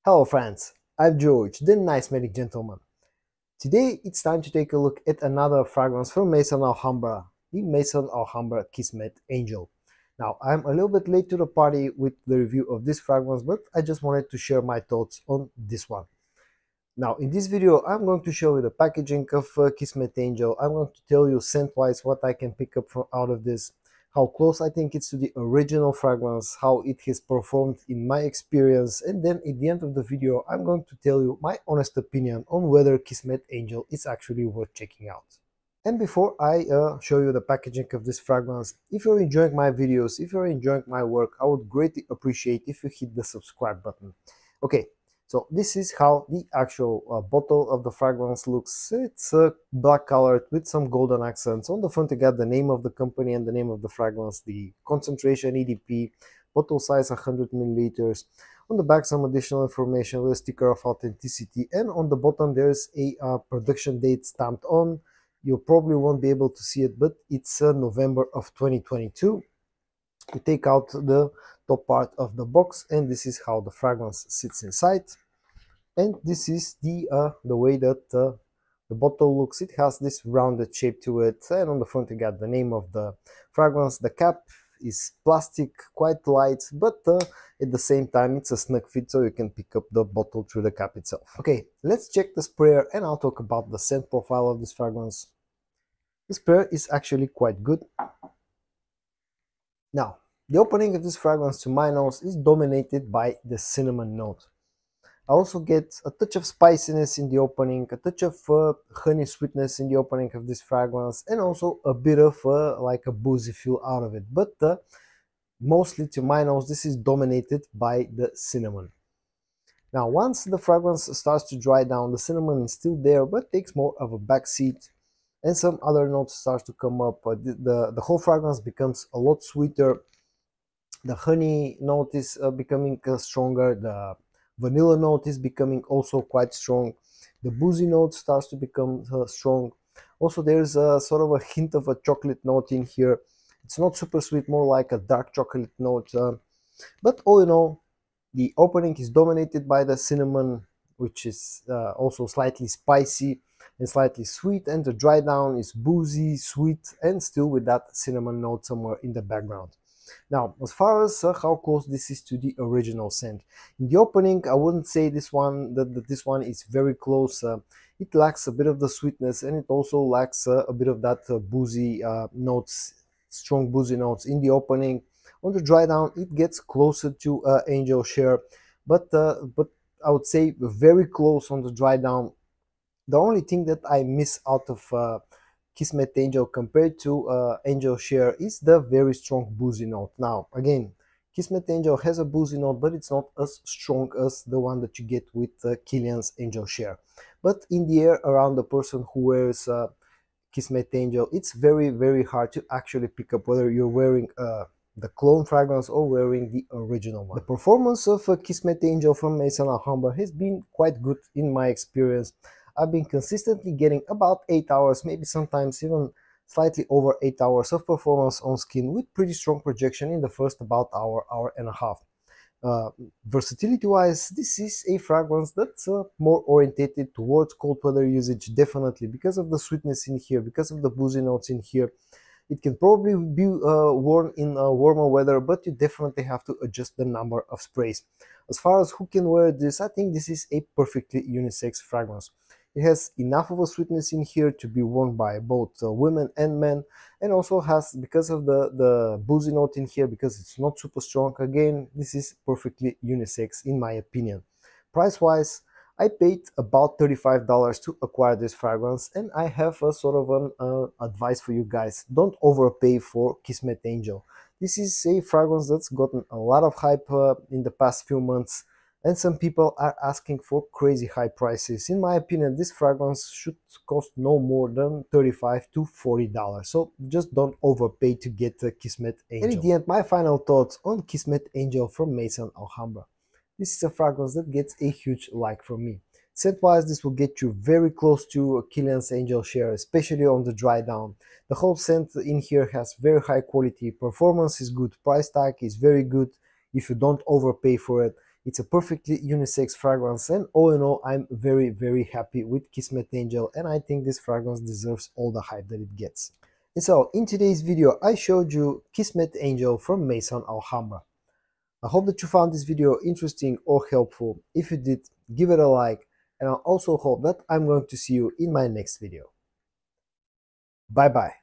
Hello friends, I'm George, the nice medic gentleman. Today it's time to take a look at another fragrance from Maison Alhambra, the Maison Alhambra Kismet Angel. Now I'm a little bit late to the party with the review of this fragrance, but I just wanted to share my thoughts on this one. Now in this video I'm going to show you the packaging of Kismet Angel. I'm going to tell you scent-wise what I can pick up out of this, how close I think it's to the original fragrance, how it has performed in my experience, and then at the end of the video I'm going to tell you my honest opinion on whether Kismet Angel is actually worth checking out. And before I show you the packaging of this fragrance, if you're enjoying my videos, if you're enjoying my work, I would greatly appreciate if you hit the subscribe button. Okay, so this is how the actual bottle of the fragrance looks. It's black colored with some golden accents. On the front you got the name of the company and the name of the fragrance, the concentration EDP, bottle size 100 milliliters. On the back some additional information with a sticker of authenticity, and on the bottom there's a production date stamped on. You probably won't be able to see it, but it's November of 2022. You take out the top part of the box, and this is how the fragrance sits inside. And this is the way that the bottle looks. It has this rounded shape to it, and on the front you got the name of the fragrance. The cap is plastic, quite light, but at the same time it's a snug fit, so you can pick up the bottle through the cap itself. Okay, let's check the sprayer and I'll talk about the scent profile of this fragrance. The sprayer is actually quite good. Now, the opening of this fragrance to my nose is dominated by the cinnamon note. I also get a touch of spiciness in the opening, a touch of honey sweetness in the opening of this fragrance, and also a bit of like a boozy feel out of it. But mostly to my nose, this is dominated by the cinnamon. Now, once the fragrance starts to dry down, the cinnamon is still there, but takes more of a backseat, and some other notes start to come up. The whole fragrance becomes a lot sweeter. The honey note is becoming stronger. The vanilla note is becoming also quite strong. The boozy note starts to become strong. Also, there's a sort of a hint of a chocolate note in here. It's not super sweet, more like a dark chocolate note. But all in all, the opening is dominated by the cinnamon, which is also slightly spicy and slightly sweet, and the dry down is boozy, sweet, and still with that cinnamon note somewhere in the background. Now, as far as how close this is to the original scent, in the opening, I wouldn't say this one that this one is very close. It lacks a bit of the sweetness, and it also lacks a bit of that boozy notes, strong boozy notes in the opening. On the dry down, it gets closer to Angel Share, but I would say very close on the dry down. The only thing that I miss out of Kismet Angel compared to Angel Share is the very strong boozy note. Now, again, Kismet Angel has a boozy note, but it's not as strong as the one that you get with Kilian's Angel Share. But in the air around the person who wears Kismet Angel, it's very, very hard to actually pick up whether you're wearing the clone fragrance or wearing the original one. The performance of Kismet Angel from Maison Alhambra has been quite good in my experience. I've been consistently getting about 8 hours, maybe sometimes even slightly over 8 hours of performance on skin with pretty strong projection in the first about hour and a half. Versatility wise, this is a fragrance that's more orientated towards cold weather usage, definitely, because of the sweetness in here, because of the boozy notes in here. It can probably be worn in warmer weather, but you definitely have to adjust the number of sprays. As far as who can wear this, I think this is a perfectly unisex fragrance. It has enough of a sweetness in here to be worn by both women and men, and also has, because of the boozy note in here, because it's not super strong, again, this is perfectly unisex in my opinion. Price-wise, I paid about $35 to acquire this fragrance, and I have a sort of an advice for you guys. Don't overpay for Kismet Angel. This is a fragrance that's gotten a lot of hype in the past few months, and some people are asking for crazy high prices. In my opinion, this fragrance should cost no more than $35 to $40. So just don't overpay to get Kismet Angel. And in the end, my final thoughts on Kismet Angel from Maison Alhambra. This is a fragrance that gets a huge like from me. Scent-wise, this will get you very close to Kilian's Angel Share, especially on the dry down. The whole scent in here has very high quality. Performance is good. Price tag is very good if you don't overpay for it. It's a perfectly unisex fragrance, and all in all, I'm very happy with Kismet Angel, and I think this fragrance deserves all the hype that it gets. And so, in today's video, I showed you Kismet Angel from Maison Alhabra. I hope that you found this video interesting or helpful. If you did, give it a like, and I also hope that I'm going to see you in my next video. Bye bye.